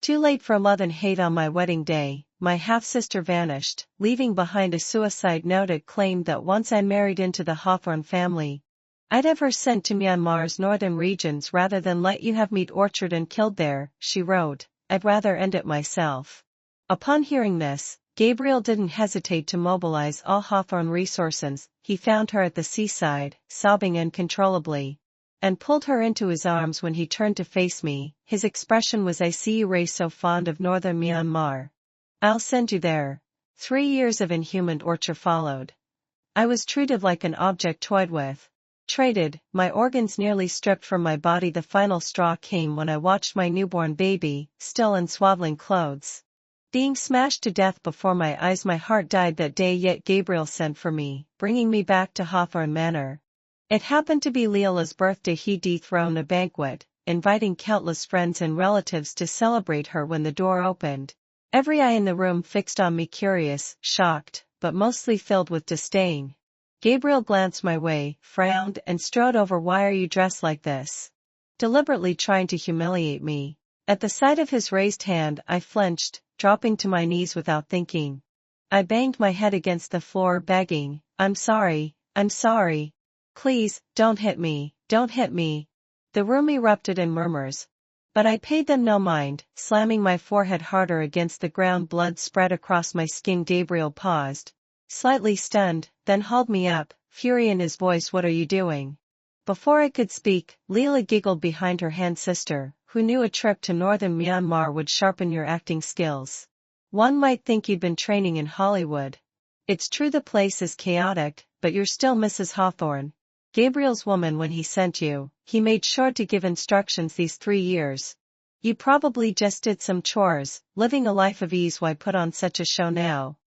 Too late for love and hate. On my wedding day, my half-sister vanished, leaving behind a suicide note. It claimed that once I married into the Hawthorne family, I'd have her sent to Myanmar's northern regions rather than let you have meat orchard and killed there, she wrote. I'd rather end it myself. Upon hearing this, Gabriel didn't hesitate to mobilize all Hawthorne resources. He found her at the seaside, sobbing uncontrollably, and pulled her into his arms. When he turned to face me, his expression was, "I see you, Ray, so fond of northern Myanmar. I'll send you there." 3 years of inhuman torture followed. I was treated like an object toyed with, traded, my organs nearly stripped from my body. The final straw came when I watched my newborn baby, still in swaddling clothes, being smashed to death before my eyes. My heart died that day, yet Gabriel sent for me, bringing me back to Hawthorne Manor. It happened to be Leela's birthday. He dethroned a banquet, inviting countless friends and relatives to celebrate her. When the door opened, every eye in the room fixed on me, curious, shocked, but mostly filled with disdain. Gabriel glanced my way, frowned, and strode over. "Why are you dressed like this?" Deliberately trying to humiliate me. At the sight of his raised hand, I flinched, dropping to my knees without thinking. I banged my head against the floor, begging, I'm sorry. Please, don't hit me, don't hit me." The room erupted in murmurs, but I paid them no mind, slamming my forehead harder against the ground. Blood spread across my skin. Gabriel paused, slightly stunned, then hauled me up, fury in his voice. "What are you doing?" Before I could speak, Leela giggled behind her hand. "Sister, who knew a trip to northern Myanmar would sharpen your acting skills? One might think you'd been training in Hollywood. It's true the place is chaotic, but you're still Mrs. Hawthorne, Gabriel's woman. When he sent you, he made sure to give instructions. These 3 years, you probably just did some chores, living a life of ease. Why put on such a show now?"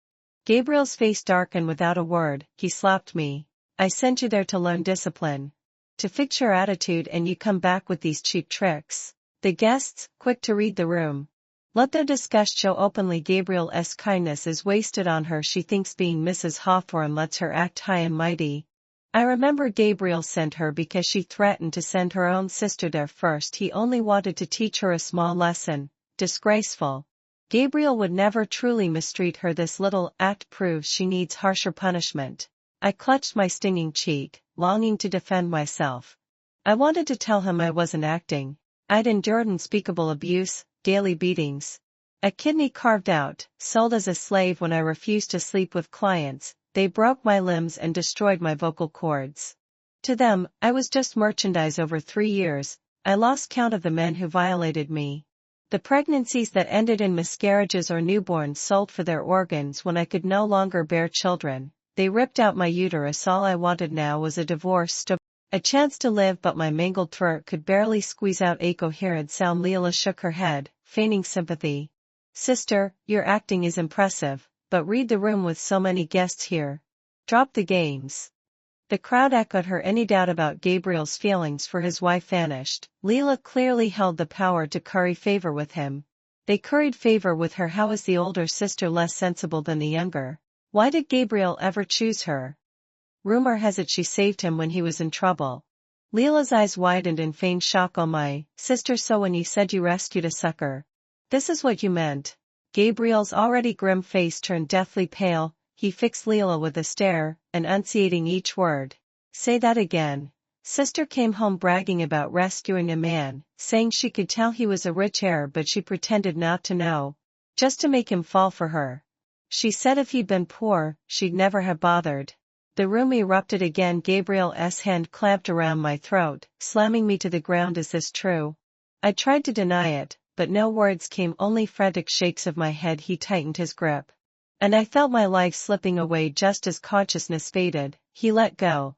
Gabriel's face darkened. Without a word, he slapped me. "I sent you there to learn discipline, to fix your attitude, and you come back with these cheap tricks." The guests, quick to read the room, let their disgust show openly. Gabriel's kindness is wasted on her. She thinks being Mrs. Hawthorne lets her act high and mighty. I remember Gabriel sent her because she threatened to send her own sister there first. He only wanted to teach her a small lesson. Disgraceful. Gabriel would never truly mistreat her. This little act proves she needs harsher punishment. I clutched my stinging cheek, longing to defend myself. I wanted to tell him I wasn't acting. I'd endured unspeakable abuse, daily beatings, a kidney carved out, sold as a slave when I refused to sleep with clients. They broke my limbs and destroyed my vocal cords. To them, I was just merchandise. Over 3 years, I lost count of the men who violated me. The pregnancies that ended in miscarriages or newborns sold for their organs when I could no longer bear children. They ripped out my uterus. All I wanted now was a divorce, a chance to live, but my mangled throat could barely squeeze out a coherent sound. Leela shook her head, feigning sympathy. "Sister, your acting is impressive, but read the room with so many guests here. Drop the games." The crowd echoed her. Any doubt about Gabriel's feelings for his wife vanished. Leela clearly held the power to curry favor with him. They curried favor with her. How is the older sister less sensible than the younger? Why did Gabriel ever choose her? Rumor has it she saved him when he was in trouble. Leela's eyes widened in feigned shock. "Oh, my sister, so when you said you rescued a sucker, this is what you meant?" Gabriel's already grim face turned deathly pale. He fixed Leela with a stare, enunciating each word. "Say that again." Sister came home bragging about rescuing a man, saying she could tell he was a rich heir, but she pretended not to know, just to make him fall for her. She said if he'd been poor, she'd never have bothered. The room erupted again. Gabriel's hand clamped around my throat, slamming me to the ground. "Is this true?" I tried to deny it, but no words came, only frantic shakes of my head. He tightened his grip, and I felt my life slipping away. Just as consciousness faded, he let go,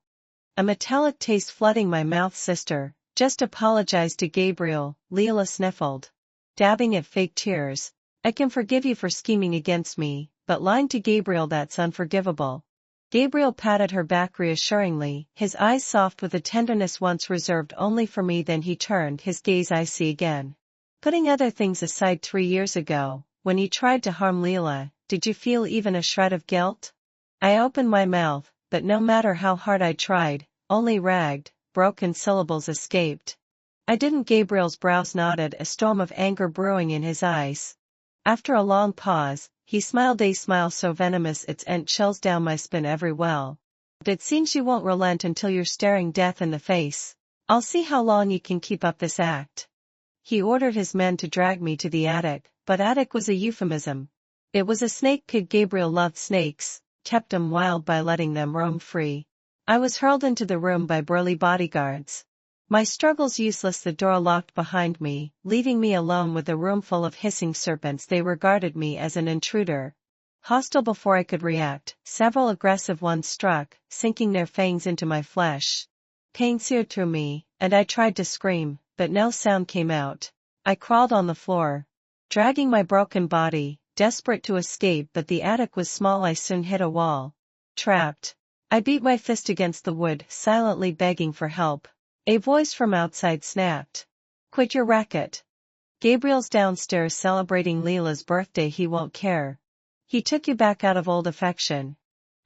a metallic taste flooding my mouth. "Sister, just apologize to Gabriel," Leela sniffled, dabbing at fake tears. "I can forgive you for scheming against me, but lying to Gabriel, that's unforgivable." Gabriel patted her back reassuringly, his eyes soft with a tenderness once reserved only for me. Then he turned his gaze icy again. "Putting other things aside, 3 years ago, when you tried to harm Leela, did you feel even a shred of guilt?" I opened my mouth, but no matter how hard I tried, only ragged, broken syllables escaped. I didn't. Gabriel's brows knotted, a storm of anger brewing in his eyes. After a long pause, he smiled, a smile so venomous it sent chills down my spine every well. It seems you won't relent until you're staring death in the face. I'll see how long you can keep up this act. He ordered his men to drag me to the attic, but attic was a euphemism. It was a snake pit. Gabriel loved snakes, kept them wild by letting them roam free. I was hurled into the room by burly bodyguards. My struggles useless, the door locked behind me, leaving me alone with a room full of hissing serpents. They regarded me as an intruder. Hostile. Before I could react, several aggressive ones struck, sinking their fangs into my flesh. Pain seared through me, and I tried to scream, but no sound came out. I crawled on the floor, dragging my broken body, desperate to escape, but the attic was small. I soon hit a wall. Trapped. I beat my fist against the wood, silently begging for help. A voice from outside snapped. Quit your racket. Gabriel's downstairs celebrating Leila's birthday. He won't care. He took you back out of old affection.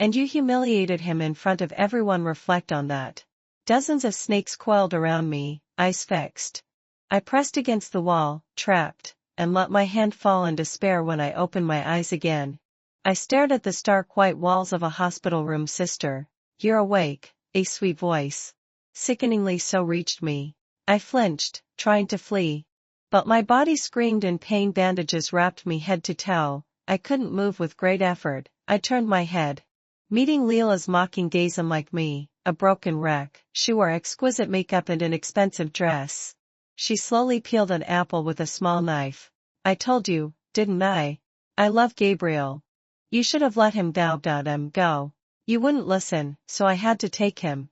And you humiliated him in front of everyone. Reflect on that. Dozens of snakes coiled around me, eyes fixed. I pressed against the wall, trapped, and let my hand fall in despair. When I opened my eyes again, I stared at the stark white walls of a hospital room. Sister, you're awake, a sweet voice, sickeningly so, reached me. I flinched, trying to flee. But my body screamed in pain. Bandages wrapped me head to toe. I couldn't move. With great effort, I turned my head, meeting Leila's mocking gaze. Unlike me, a broken wreck, she wore exquisite makeup and an expensive dress. She slowly peeled an apple with a small knife. I told you, didn't I? I love Gabriel. You should have let him go. You wouldn't listen, so I had to take him.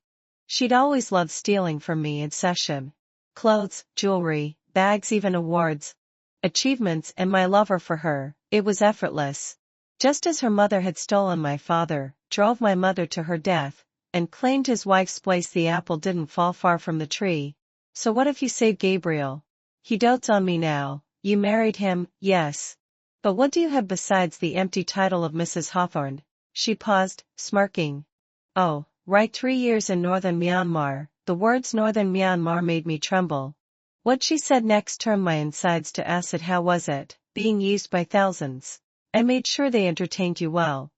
She'd always loved stealing from me in session. Clothes, jewelry, bags, even awards, achievements, and my lover for her. It was effortless. Just as her mother had stolen my father, drove my mother to her death, and claimed his wife's place. The apple didn't fall far from the tree. So what if you saved Gabriel? He dotes on me now. You married him, yes. But what do you have besides the empty title of Mrs. Hawthorne? She paused, smirking. Oh, right, 3 years in northern Myanmar. The words northern Myanmar made me tremble. What she said next turned my insides to acid. How was it, being used by thousands? I made sure they entertained you well.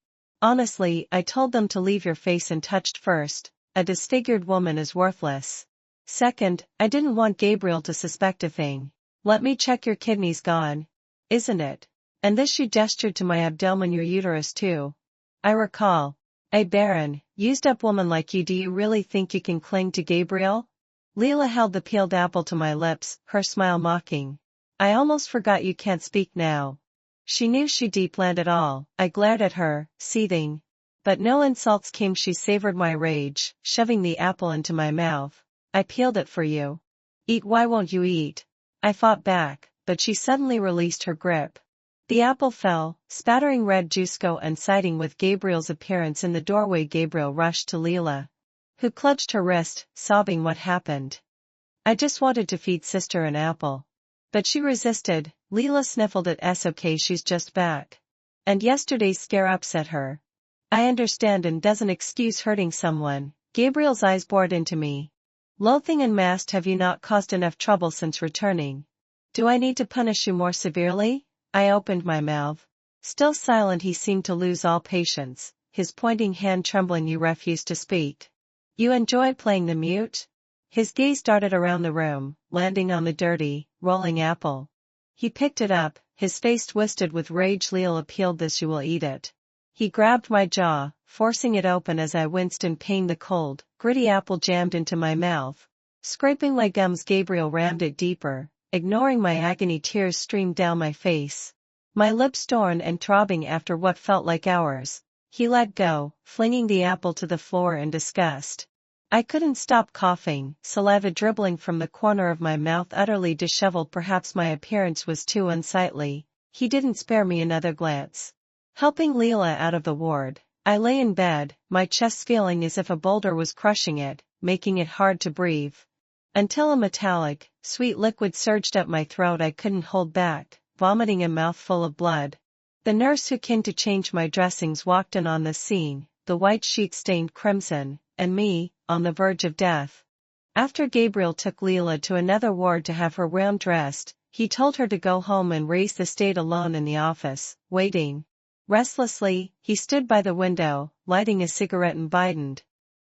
Honestly, I told them to leave your face untouched. First, a disfigured woman is worthless. Second, I didn't want Gabriel to suspect a thing. Let me check. Your kidney's gone, isn't it? And this, she gestured to my abdomen, your uterus too. I recall. A barren, used-up woman like you, do you really think you can cling to Gabriel? Leila held the peeled apple to my lips, her smile mocking. I almost forgot you can't speak now. She knew she'd deep-land it all. I glared at her, seething. But no insults came. She savored my rage, shoving the apple into my mouth. I peeled it for you. Eat. Why won't you eat? I fought back, but she suddenly released her grip. The apple fell, spattering red juice coinciding with Gabriel's appearance in the doorway. Gabriel rushed to Leila, who clutched her wrist, sobbing. What happened? I just wanted to feed sister an apple. But she resisted. Leila sniffled. It's okay, she's just back. And yesterday's scare upset her. I understand, and doesn't excuse hurting someone. Gabriel's eyes bored into me. Loathing unmasked. Have you not caused enough trouble since returning? Do I need to punish you more severely? I opened my mouth. Still silent, he seemed to lose all patience, his pointing hand trembling. You refused to speak. You enjoy playing the mute? His gaze darted around the room, landing on the dirty, rolling apple. He picked it up, his face twisted with rage. Leila peeled this. You will eat it. He grabbed my jaw, forcing it open as I winced in pain. The cold, gritty apple jammed into my mouth. Scraping my gums, Gabriel rammed it deeper. Ignoring my agony, tears streamed down my face. My lips torn and throbbing after what felt like hours. He let go, flinging the apple to the floor in disgust. I couldn't stop coughing, saliva dribbling from the corner of my mouth. Utterly disheveled, perhaps my appearance was too unsightly. He didn't spare me another glance. Helping Leila out of the ward, I lay in bed, my chest feeling as if a boulder was crushing it, making it hard to breathe. Until a metallic, sweet liquid surged up my throat. I couldn't hold back, vomiting a mouthful of blood. The nurse who came to change my dressings walked in on the scene, the white sheet stained crimson, and me, on the verge of death. After Gabriel took Leela to another ward to have her wound dressed, he told her to go home and Ray stayed alone in the office, waiting. Restlessly, he stood by the window, lighting a cigarette and bidened.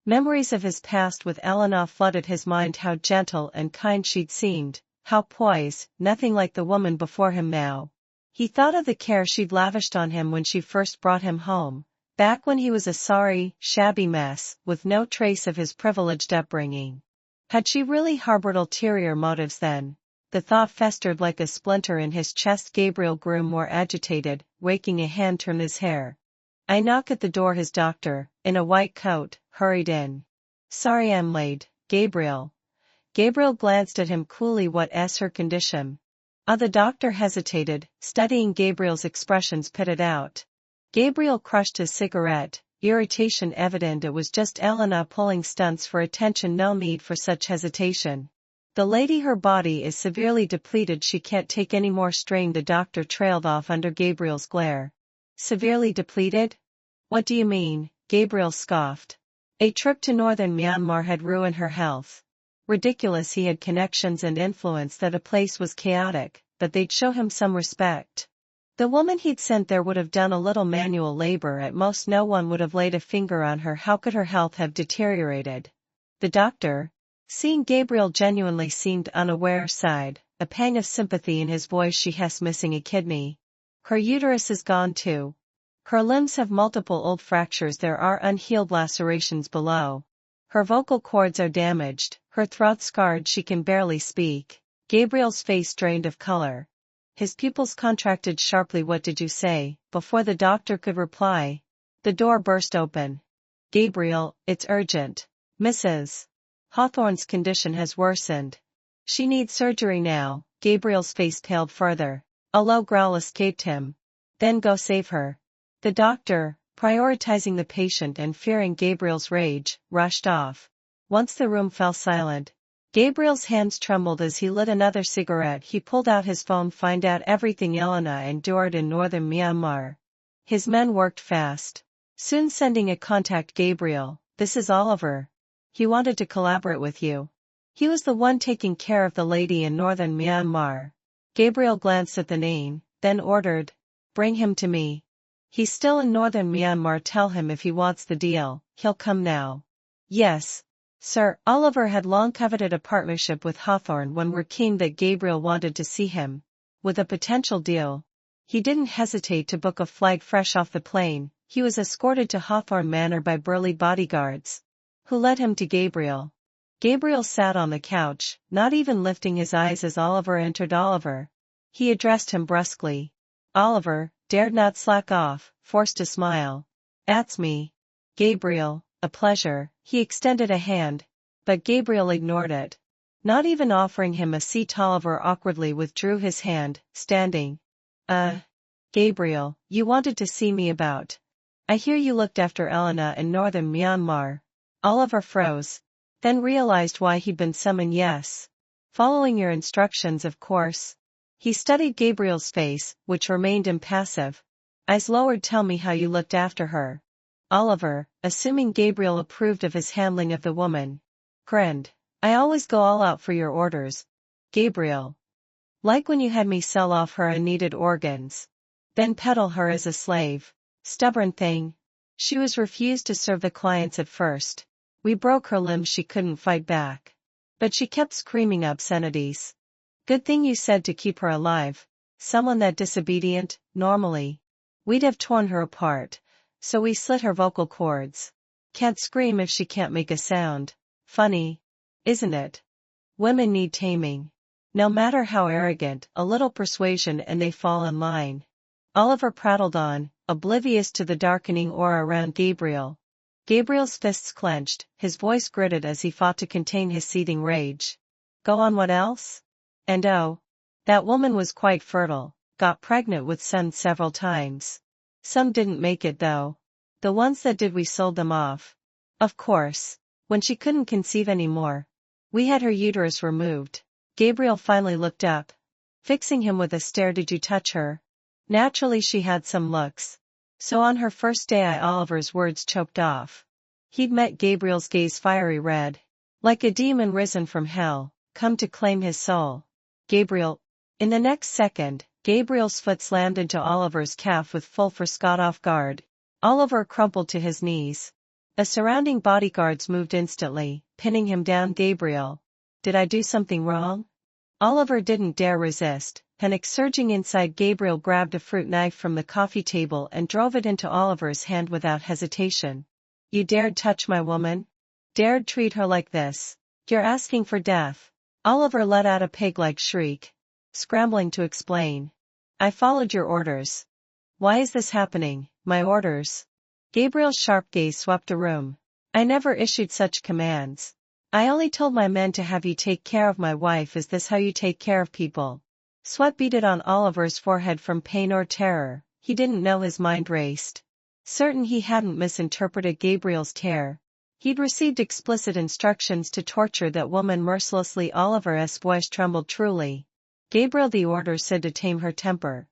Memories of his past with Elena flooded his mind. How gentle and kind she'd seemed, how poised, nothing like the woman before him now. He thought of the care she'd lavished on him when she first brought him home, back when he was a sorry, shabby mess, with no trace of his privileged upbringing. Had she really harbored ulterior motives then? The thought festered like a splinter in his chest. Gabriel grew more agitated, raking a hand through his hair. I knock at the door. His doctor, in a white coat, hurried in. Sorry I'm late, Gabriel. Gabriel glanced at him coolly. What's her condition? The doctor hesitated, studying Gabriel's expressions. Pitted out. Gabriel crushed his cigarette, irritation evident. It was just Elena pulling stunts for attention. No need for such hesitation. The lady, her body is severely depleted. She can't take any more strain. The doctor trailed off under Gabriel's glare. Severely depleted? What do you mean? Gabriel scoffed. A trip to northern Myanmar had ruined her health. Ridiculous. He had connections and influence. That a place was chaotic, but they'd show him some respect. The woman he'd sent there would have done a little manual labor at most. No one would have laid a finger on her. How could her health have deteriorated? The doctor, seeing Gabriel genuinely seemed unaware, sighed, a pang of sympathy in his voice. She has missing a kidney. Her uterus is gone too. Her limbs have multiple old fractures. There are unhealed lacerations below. Her vocal cords are damaged, her throat scarred. She can barely speak. Gabriel's face drained of color. His pupils contracted sharply. What did you say? Before the doctor could reply, the door burst open. Gabriel, it's urgent. Mrs. Hawthorne's condition has worsened. She needs surgery now. Gabriel's face paled further. A low growl escaped him. Then go save her. The doctor, prioritizing the patient and fearing Gabriel's rage, rushed off. Once the room fell silent, Gabriel's hands trembled as he lit another cigarette. He pulled out his phone. Find out everything Elena endured in northern Myanmar. His men worked fast, soon sending a contact. Gabriel, this is Oliver. He wanted to collaborate with you. He was the one taking care of the lady in northern Myanmar. Gabriel glanced at the name, then ordered, bring him to me. He's still in northern Myanmar. Tell him if he wants the deal, he'll come now. Yes, sir. Oliver had long coveted a partnership with Hawthorne. When we're keen that Gabriel wanted to see him with a potential deal. He didn't hesitate to book a flight. Fresh off the plane, he was escorted to Hawthorne Manor by burly bodyguards, who led him to Gabriel. Gabriel sat on the couch, not even lifting his eyes as Oliver entered. Oliver. He addressed him brusquely. Oliver dared not slack off, forced a smile. That's me. Gabriel, a pleasure. He extended a hand, but Gabriel ignored it. Not even offering him a seat. Oliver awkwardly withdrew his hand, standing. Gabriel, you wanted to see me about. I hear you looked after Elena in northern Myanmar. Oliver froze, then realized why he'd been summoned. Yes. Following your instructions, of course. He studied Gabriel's face, which remained impassive. Eyes lowered. Tell me how you looked after her. Oliver, assuming Gabriel approved of his handling of the woman, grinned. I always go all out for your orders, Gabriel. Like when you had me sell off her unneeded organs. Then peddle her as a slave. Stubborn thing. She was refused to serve the clients at first. We broke her limbs. She couldn't fight back. But she kept screaming obscenities. Good thing you said to keep her alive. Someone that disobedient, normally, we'd have torn her apart. So we slit her vocal cords. Can't scream if she can't make a sound. Funny, isn't it? Women need taming. No matter how arrogant, a little persuasion and they fall in line. Oliver prattled on, oblivious to the darkening aura around Gabriel. Gabriel's fists clenched, his voice gritted as he fought to contain his seething rage. Go on. What else? And that woman was quite fertile, got pregnant with sons several times. Some didn't make it though. The ones that did, we sold them off. Of course, when she couldn't conceive anymore, we had her uterus removed. Gabriel finally looked up, fixing him with a stare. Did you touch her? Naturally she had some looks. So on her first day Oliver's words choked off. He'd met Gabriel's gaze fiery red. Like a demon risen from hell, come to claim his soul. Gabriel. In the next second, Gabriel's foot slammed into Oliver's calf with full force. Caught off guard. Oliver crumpled to his knees. The surrounding bodyguards moved instantly, pinning him down. Gabriel. Did I do something wrong? Oliver didn't dare resist. Panic surging inside, Gabriel grabbed a fruit knife from the coffee table and drove it into Oliver's hand without hesitation. You dared touch my woman? Dared treat her like this? You're asking for death. Oliver let out a pig-like shriek, scrambling to explain. I followed your orders. Why is this happening? My orders? Gabriel's sharp gaze swept the room. I never issued such commands. I only told my men to have you take care of my wife. Is this how you take care of people? Sweat beaded on Oliver's forehead from pain or terror. He didn't know. His mind raced. Certain he hadn't misinterpreted Gabriel's terror. He'd received explicit instructions to torture that woman mercilessly. Oliver's voice trembled. Truly. Gabriel, the order said to tame her temper.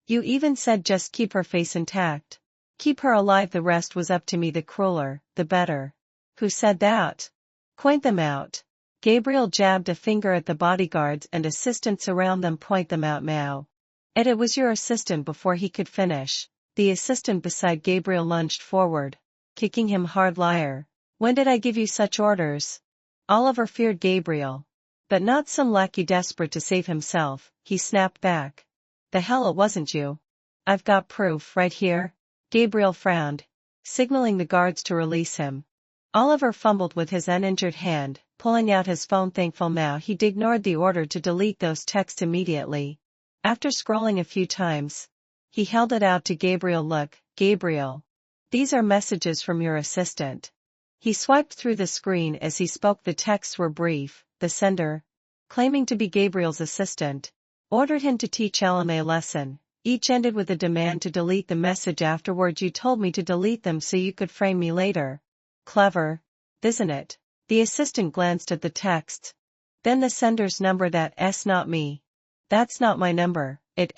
You even said just keep her face intact. Keep her alive. The rest was up to me. The crueler, the better. Who said that? Point them out. Gabriel jabbed a finger at the bodyguards and assistants around them. Point them out now. And it was your assistant. Before he could finish, the assistant beside Gabriel lunged forward, kicking him hard. Liar. When did I give you such orders? Oliver feared Gabriel. But not some lackey desperate to save himself. He snapped back. The hell, it wasn't you. I've got proof right here. Gabriel frowned, signaling the guards to release him. Oliver fumbled with his uninjured hand, pulling out his phone. Thankful now he'd ignored the order to delete those texts immediately. After scrolling a few times, he held it out to Gabriel. Look, Gabriel. These are messages from your assistant. He swiped through the screen as he spoke. The texts were brief. The sender, claiming to be Gabriel's assistant, ordered him to teach Ellen a lesson. Each ended with a demand to delete the message. Afterward, you told me to delete them so you could frame me later. Clever, isn't it? The assistant glanced at the text. Then the sender's number. That's not me. That's not my number. It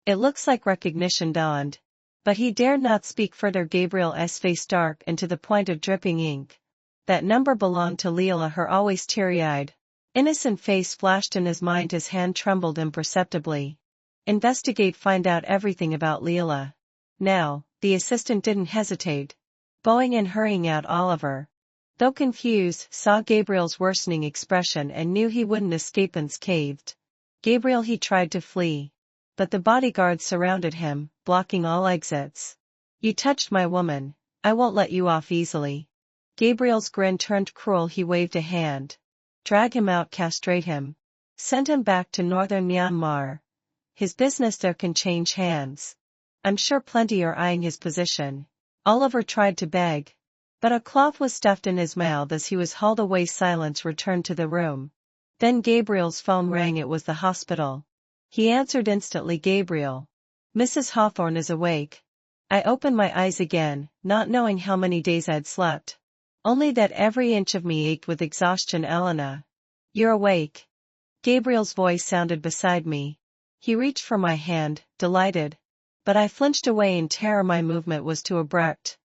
looks like recognition dawned. But he dared not speak further. Gabriel's face dark and to the point of dripping ink. That number belonged to Leila. Her always teary-eyed, innocent face flashed in his mind. His hand trembled imperceptibly. Investigate. Find out everything about Leila. Now. The assistant didn't hesitate, bowing and hurrying out. Oliver, though confused, saw Gabriel's worsening expression and knew he wouldn't escape. Unscathed. Gabriel. He tried to flee, but the bodyguards surrounded him, blocking all exits. You touched my woman. I won't let you off easily. Gabriel's grin turned cruel. He waved a hand. Drag him out. Castrate him. Send him back to northern Myanmar. His business there can change hands. I'm sure plenty are eyeing his position. Oliver tried to beg, but a cloth was stuffed in his mouth as he was hauled away. Silence returned to the room. Then Gabriel's phone rang. It was the hospital. He answered instantly. Gabriel. Mrs. Hawthorne is awake. I opened my eyes again, not knowing how many days I'd slept. Only that every inch of me ached with exhaustion. Elena. You're awake. Gabriel's voice sounded beside me. He reached for my hand, delighted. But I flinched away in terror. My movement was too abrupt.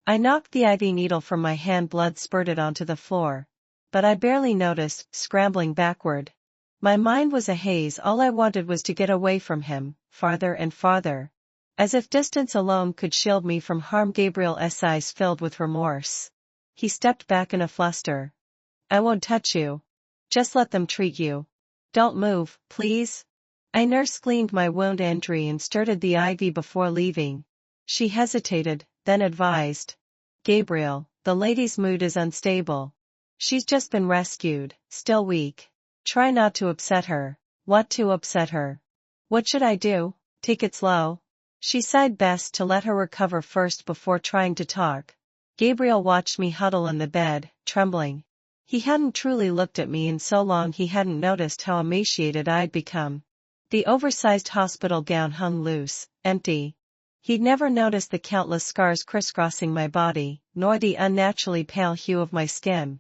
I knocked the IV needle from my hand. Blood spurted onto the floor. But I barely noticed, scrambling backward. My mind was a haze. All I wanted was to get away from him, farther and farther. As if distance alone could shield me from harm. Gabriel's eyes filled with remorse. He stepped back in a fluster. I won't touch you. Just let them treat you. Don't move, please. I nurse-cleaned my wound and started the IV before leaving. She hesitated, then advised. Gabriel, the lady's mood is unstable. She's just been rescued, still weak. Try not to upset her. What to upset her? What should I do? Take it slow. She sighed. Best to let her recover first before trying to talk. Gabriel watched me huddle in the bed, trembling. He hadn't truly looked at me in so long. He hadn't noticed how emaciated I'd become. The oversized hospital gown hung loose, empty. He'd never noticed the countless scars crisscrossing my body, nor the unnaturally pale hue of my skin.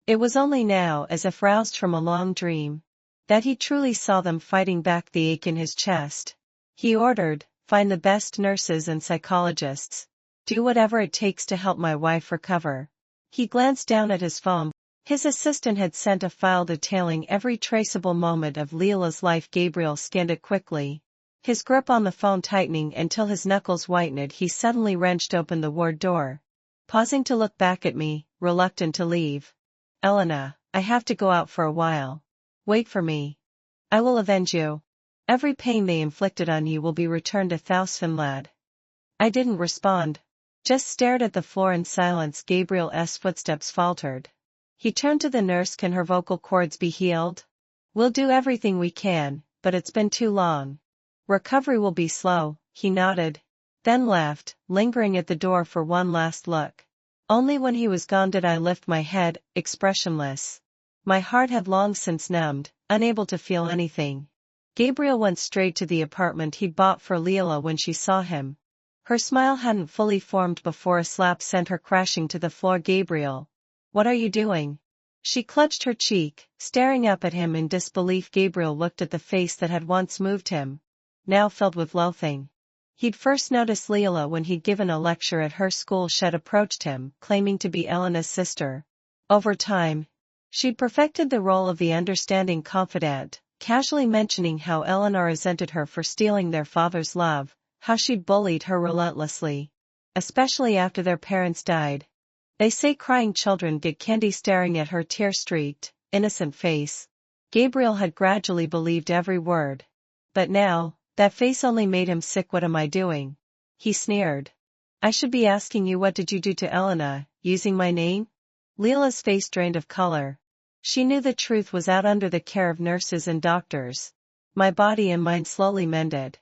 It was only now, as if roused from a long dream, that he truly saw them, fighting back the ache in his chest. He ordered, find the best nurses and psychologists. Do whatever it takes to help my wife recover. He glanced down at his phone. His assistant had sent a file detailing every traceable moment of Leila's life. Gabriel scanned it quickly, his grip on the phone tightening until his knuckles whitened. He suddenly wrenched open the ward door, pausing to look back at me, reluctant to leave. Elena, I have to go out for a while. Wait for me. I will avenge you. Every pain they inflicted on you will be returned 1,000 lad. I didn't respond, just stared at the floor in silence. Gabriel's footsteps faltered. He turned to the nurse. Can her vocal cords be healed? We'll do everything we can, but it's been too long. Recovery will be slow, he nodded, then laughed, lingering at the door for one last look. Only when he was gone did I lift my head, expressionless. My heart had long since numbed, unable to feel anything. Gabriel went straight to the apartment he'd bought for Leila. When she saw him, her smile hadn't fully formed before a slap sent her crashing to the floor. Gabriel, what are you doing? She clutched her cheek, staring up at him in disbelief. Gabriel looked at the face that had once moved him, now filled with loathing. He'd first noticed Leila when he'd given a lecture at her school. She'd approached him, claiming to be Elena's sister. Over time, she'd perfected the role of the understanding confidant, casually mentioning how Eleanor resented her for stealing their father's love, how she'd bullied her relentlessly, especially after their parents died. They say crying children get candy. Staring at her tear-streaked, innocent face, Gabriel had gradually believed every word. But now, that face only made him sick. What am I doing? He sneered. I should be asking you, what did you do to Elena, using my name? Leila's face drained of color. She knew the truth was out under the care of nurses and doctors. My body and mind slowly mended.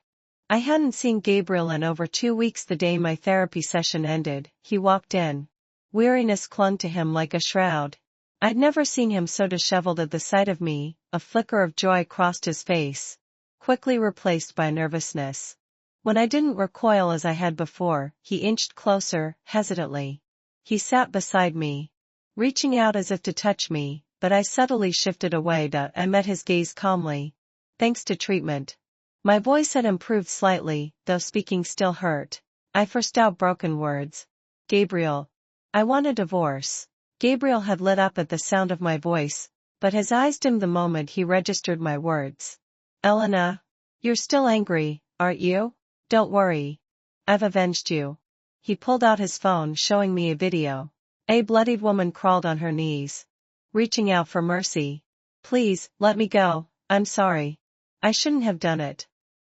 I hadn't seen Gabriel in over 2 weeks. The day my therapy session ended, he walked in. Weariness clung to him like a shroud. I'd never seen him so disheveled at the sight of me. A flicker of joy crossed his face, quickly replaced by nervousness. When I didn't recoil as I had before, he inched closer, hesitantly. He sat beside me, reaching out as if to touch me, but I subtly shifted away. I met his gaze calmly. Thanks to treatment. My voice had improved slightly, though speaking still hurt. I forced out broken words. Gabriel, I want a divorce. Gabriel had lit up at the sound of my voice, but his eyes dimmed the moment he registered my words. Elena, you're still angry, aren't you? Don't worry. I've avenged you. He pulled out his phone, showing me a video. A bloodied woman crawled on her knees, reaching out for mercy. Please, let me go, I'm sorry. I shouldn't have done it.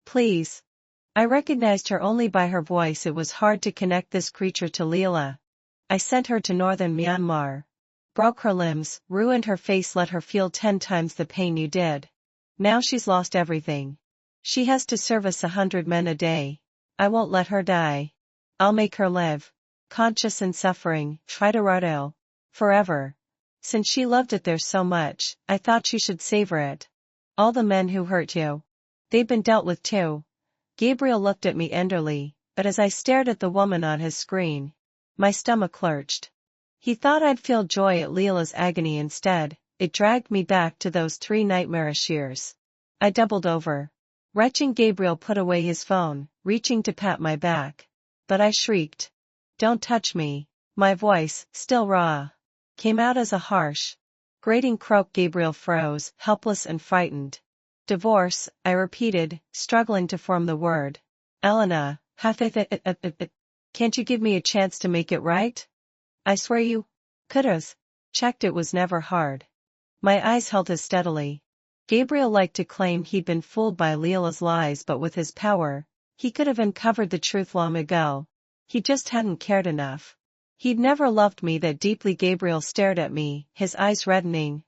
Please. I recognized her only by her voice. It was hard to connect this creature to Leila. I sent her to northern Myanmar. Broke her limbs, ruined her face, let her feel 10 times the pain you did. Now she's lost everything. She has to service 100 men a day. I won't let her die. I'll make her live, conscious and suffering, Triderado, forever. Since she loved it there so much, I thought she should savor it. All the men who hurt you, they've been dealt with too. Gabriel looked at me tenderly, but as I stared at the woman on his screen, my stomach lurched. He thought I'd feel joy at Leila's agony. Instead, it dragged me back to those 3 nightmarish years. I doubled over, retching. Gabriel put away his phone, reaching to pat my back. But I shrieked. Don't touch me. My voice, still raw, came out as a harsh, grating croak. Gabriel froze, helpless and frightened. Divorce, I repeated, struggling to form the word. Elena, can't you give me a chance to make it right? I swear you could've. Checked. It was never hard. My eyes held his steadily. Gabriel liked to claim he'd been fooled by Leila's lies, but with his power, he could have uncovered the truth long ago. He just hadn't cared enough. He'd never loved me that deeply. Gabriel stared at me, his eyes reddening,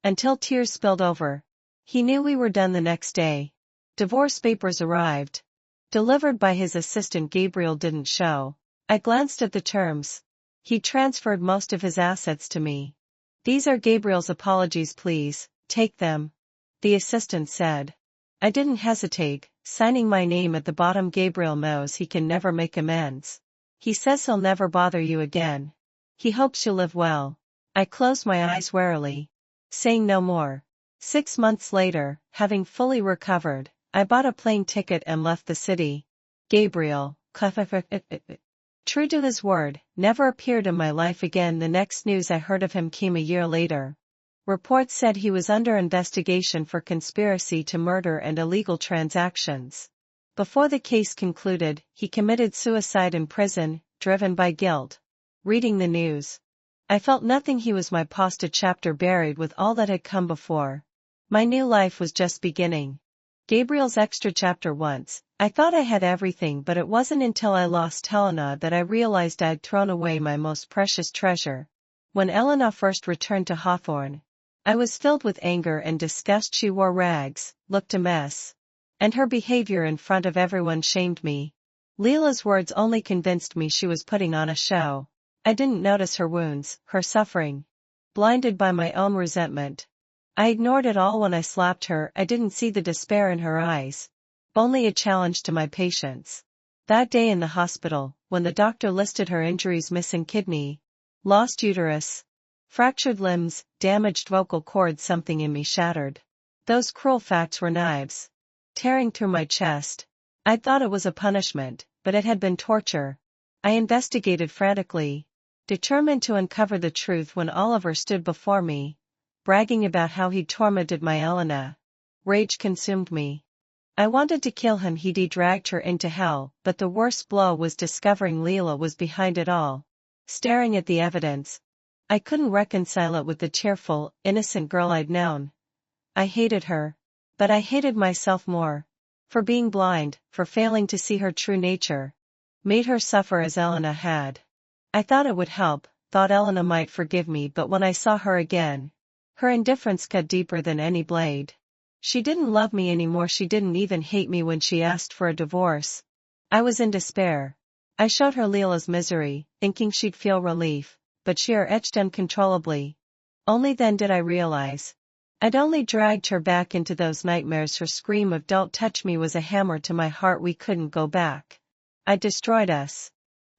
until tears spilled over. He knew we were done the next day. Divorce papers arrived, delivered by his assistant. Gabriel didn't show. I glanced at the terms. He transferred most of his assets to me. These are Gabriel's apologies, please, take them, the assistant said. I didn't hesitate, signing my name at the bottom. Gabriel knows he can never make amends. He says he'll never bother you again. He hopes you'll live well. I closed my eyes warily, saying no more. 6 months later, having fully recovered, I bought a plane ticket and left the city. Gabriel, true to his word, never appeared in my life again. The next news I heard of him came a year later. Reports said he was under investigation for conspiracy to murder and illegal transactions. Before the case concluded, he committed suicide in prison, driven by guilt. Reading the news, I felt nothing. He was my past chapter, buried with all that had come before. My new life was just beginning. Gabriel's extra chapter. Once, I thought I had everything, but it wasn't until I lost Helena that I realized I'd thrown away my most precious treasure. When Elena first returned to Hawthorne, I was filled with anger and disgust. She wore rags, looked a mess, and her behavior in front of everyone shamed me. Leela's words only convinced me she was putting on a show. I didn't notice her wounds, her suffering. Blinded by my own resentment, I ignored it all. When I slapped her, I didn't see the despair in her eyes, only a challenge to my patience. That day in the hospital, when the doctor listed her injuries: missing kidney, lost uterus, fractured limbs, damaged vocal cords, something in me shattered. Those cruel facts were knives tearing through my chest. I thought it was a punishment, but it had been torture. I investigated frantically, determined to uncover the truth. When Oliver stood before me, bragging about how he'd tormented my Elena, rage consumed me. I wanted to kill him. He'd dragged her into hell, but the worst blow was discovering Leela was behind it all. Staring at the evidence, I couldn't reconcile it with the cheerful, innocent girl I'd known. I hated her, but I hated myself more. For being blind, for failing to see her true nature, made her suffer as Elena had. I thought it would help, thought Elena might forgive me, but when I saw her again, her indifference cut deeper than any blade. She didn't love me anymore. She didn't even hate me when she asked for a divorce. I was in despair. I showed her Leela's misery, thinking she'd feel relief, but she etched uncontrollably. Only then did I realize I'd only dragged her back into those nightmares. Her scream of "Don't touch me" was a hammer to my heart. We couldn't go back. I'd destroyed us.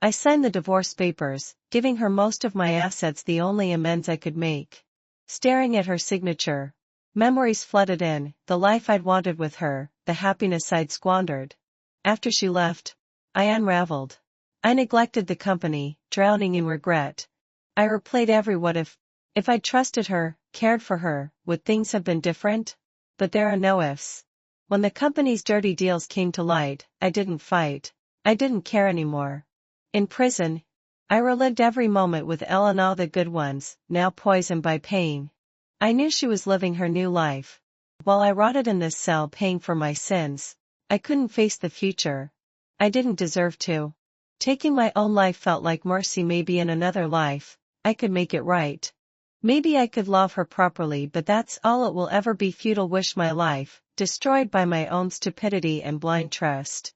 I signed the divorce papers, giving her most of my assets, the only amends I could make. Staring at her signature, memories flooded in, the life I'd wanted with her, the happiness I'd squandered. After she left, I unraveled. I neglected the company, drowning in regret. I replayed every what if. If I'd trusted her, cared for her, would things have been different? But there are no ifs. When the company's dirty deals came to light, I didn't fight. I didn't care anymore. In prison, I relived every moment with Elena, the good ones, now poisoned by pain. I knew she was living her new life, while I rotted in this cell paying for my sins. I couldn't face the future. I didn't deserve to. Taking my own life felt like mercy. Maybe in another life, I could make it right. Maybe I could love her properly, but that's all it will ever be. Futile wish, my life, destroyed by my own stupidity and blind trust.